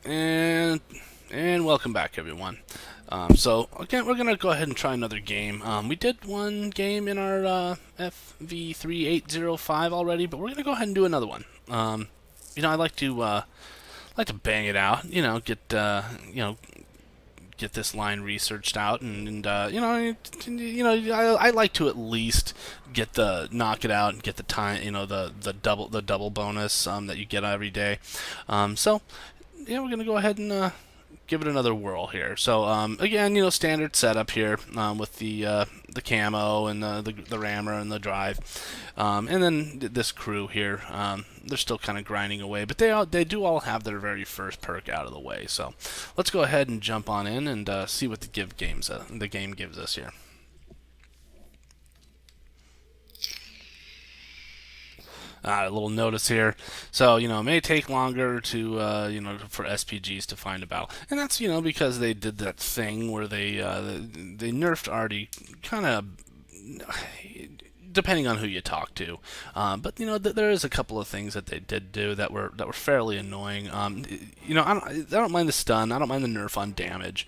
And welcome back, everyone. So again, we're gonna go ahead and try another game. We did one game in our FV3805 already, but we're gonna go ahead and do another one. I like to bang it out. Get this line researched out, I like to at least get the knock it out and get the time, the double bonus that you get every day. So yeah, we're gonna go ahead and give it another whirl here. So again, standard setup here with the camo and the rammer and the drive, and then this crew here. They're still kind of grinding away, but they do all have their very first perk out of the way. So let's go ahead and jump on in and see what the game gives us here. A little notice here. So, it may take longer to, for SPGs to find a battle. And that's, because they did that thing where they nerfed Artie kind of, depending on who you talk to. But, there is a couple of things that they did do that were fairly annoying. I don't mind the stun. I don't mind the nerf on damage.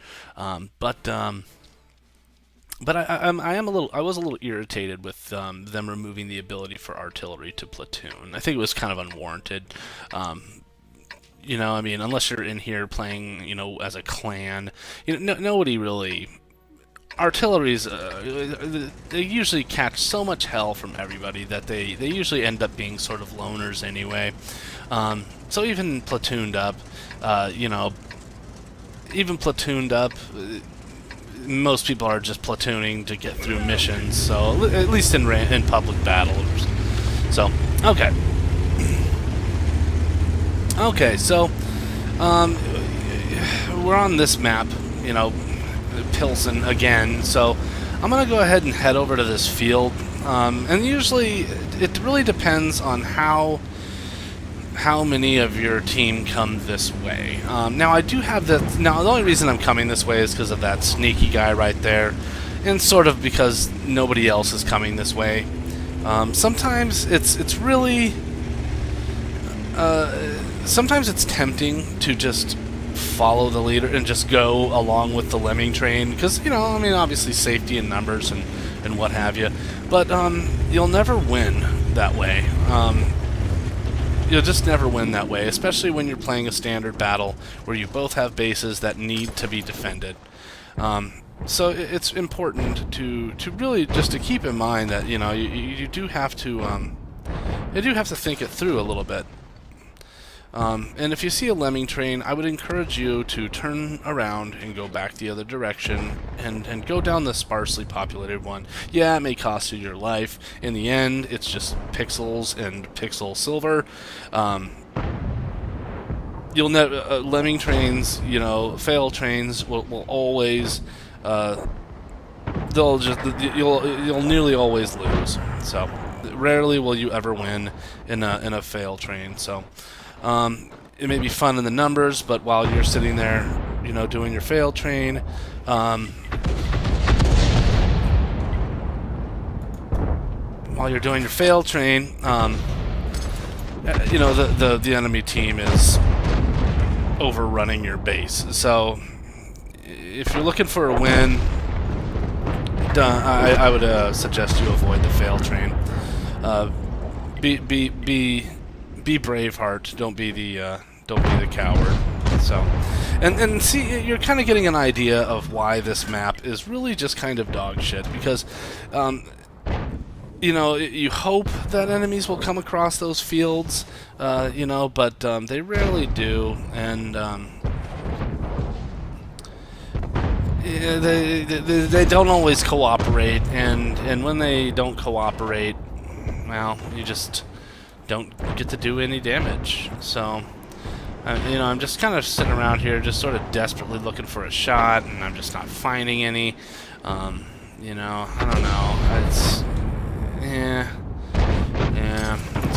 But I was a little irritated with them removing the ability for artillery to platoon. I think it was kind of unwarranted. Unless you're in here playing, as a clan, nobody really. Artilleries, they usually catch so much hell from everybody that they usually end up being sort of loners anyway. So even platooned up, most people are just platooning to get through missions, so at least in public battles. So, okay. Okay, so, we're on this map, Pilsen again, so I'm going to go ahead and head over to this field, and usually it really depends on how many of your team come this way. Now, I do have Now, the only reason I'm coming this way is because of that sneaky guy right there, and sort of because nobody else is coming this way. Sometimes it's really... sometimes it's tempting to just follow the leader and just go along with the lemming train, because, obviously safety in numbers and what have you. But you'll never win that way. You'll just never win that way, especially when you're playing a standard battle where you both have bases that need to be defended. So it's important to really just to keep in mind that you do have to think it through a little bit. And if you see a lemming train, I would encourage you to turn around and go back the other direction and go down the sparsely populated one. Yeah, it may cost you your life. In the end, it's just pixels and pixel silver. You'll never lemming trains, fail trains will always you'll nearly always lose. So rarely will you ever win in a fail train. So. It may be fun in the numbers, but while you're sitting there, doing your fail train, the enemy team is overrunning your base. So if you're looking for a win, I would suggest you avoid the fail train. Be Braveheart. Don't be the coward. So, and see, you're kind of getting an idea of why this map is really just kind of dog shit, because, you hope that enemies will come across those fields, but they rarely do, and yeah, they don't always cooperate, and when they don't cooperate, well, you just don't get to do any damage. So, I'm just kind of sitting around here, just sort of desperately looking for a shot, and I'm just not finding any. I don't know. It's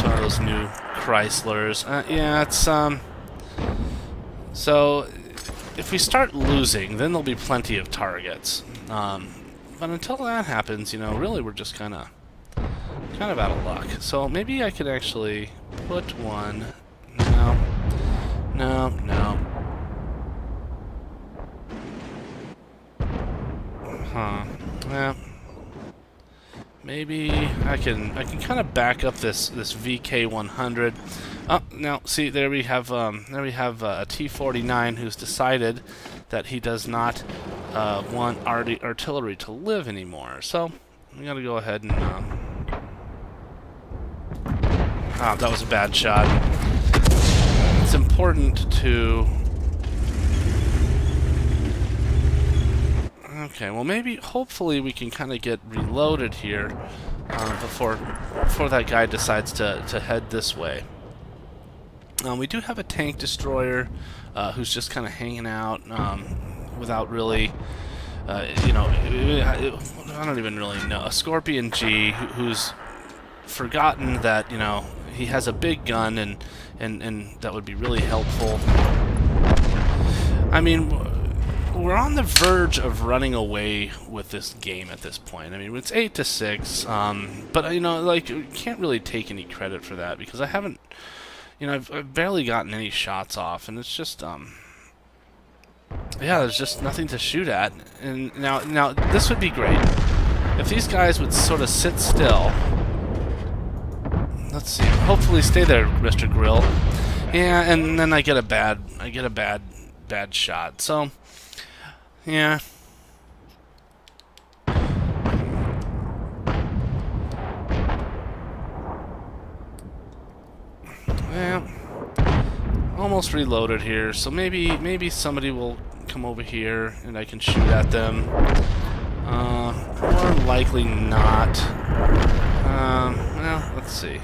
one of those new Chryslers. So if we start losing, then there'll be plenty of targets. But until that happens, really we're just kind of out of luck. So maybe I could actually put one. No. maybe I can kind of back up this VK100. Oh, now see, there we have a T49 who's decided that he does not want artillery to live anymore. So we gotta go ahead and. That was a bad shot. It's important to. Okay, well maybe, hopefully we can kind of get reloaded here before that guy decides to head this way. We do have a tank destroyer who's just kind of hanging out without really, you know, I don't even really know. A Scorpion G who's forgotten that, you know, he has a big gun and that would be really helpful. I mean, we're on the verge of running away with this game at this point. I mean, it's 8-6, but you know, like, you can't really take any credit for that because I haven't, you know, I've barely gotten any shots off, and it's just, yeah, there's just nothing to shoot at. And now this would be great if these guys would sort of sit still. Let's see. Hopefully, stay there, Mr. Grill. Yeah, and then I get a bad shot. So. Yeah. Well, almost reloaded here, so maybe somebody will come over here and I can shoot at them. More likely not. Well, let's see.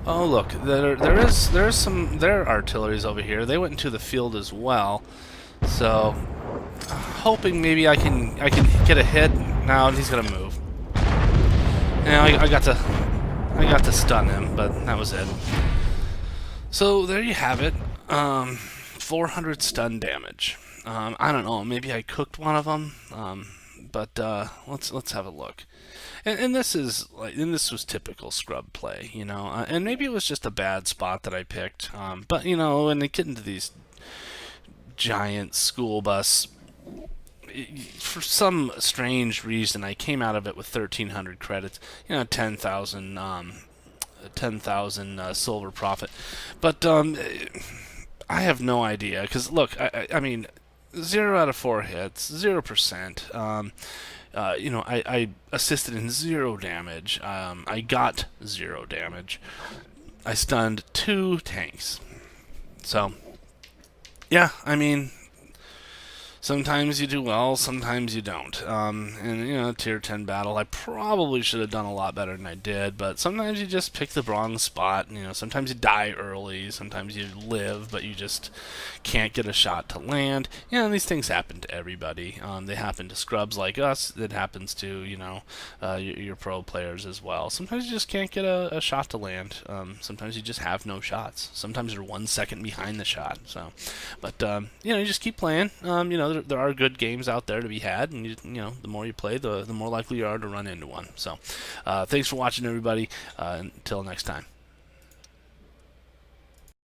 Oh look, there are artilleries over here. They went into the field as well, so hoping maybe I can get a hit. Now he's gonna move. Yeah, I got to stun him, but that was it. So there you have it. 400 stun damage. I don't know. Maybe I cooked one of them. But let's have a look. And this was typical scrub play, you know. And maybe it was just a bad spot that I picked. But you know, when they get into these giant school bus, for some strange reason, I came out of it with 1,300 credits. You know, 10,000 silver profit. But I have no idea, because look, I mean, 0 out of 4 hits, 0%. You know, I assisted in 0 damage. I got 0 damage. I stunned 2 tanks. So, yeah, I mean, sometimes you do well, sometimes you don't. And, you know, tier 10 battle, I probably should have done a lot better than I did, but sometimes you just pick the wrong spot. You know, sometimes you die early, sometimes you live, but you just can't get a shot to land. You know, these things happen to everybody. They happen to scrubs like us. It happens to, you know, your pro players as well. Sometimes you just can't get a shot to land. Sometimes you just have no shots. Sometimes you're 1 second behind the shot. So, but, you know, you just keep playing. You know, there are good games out there to be had, and you know, the more you play, the more likely you are to run into one. So, thanks for watching, everybody. Until next time.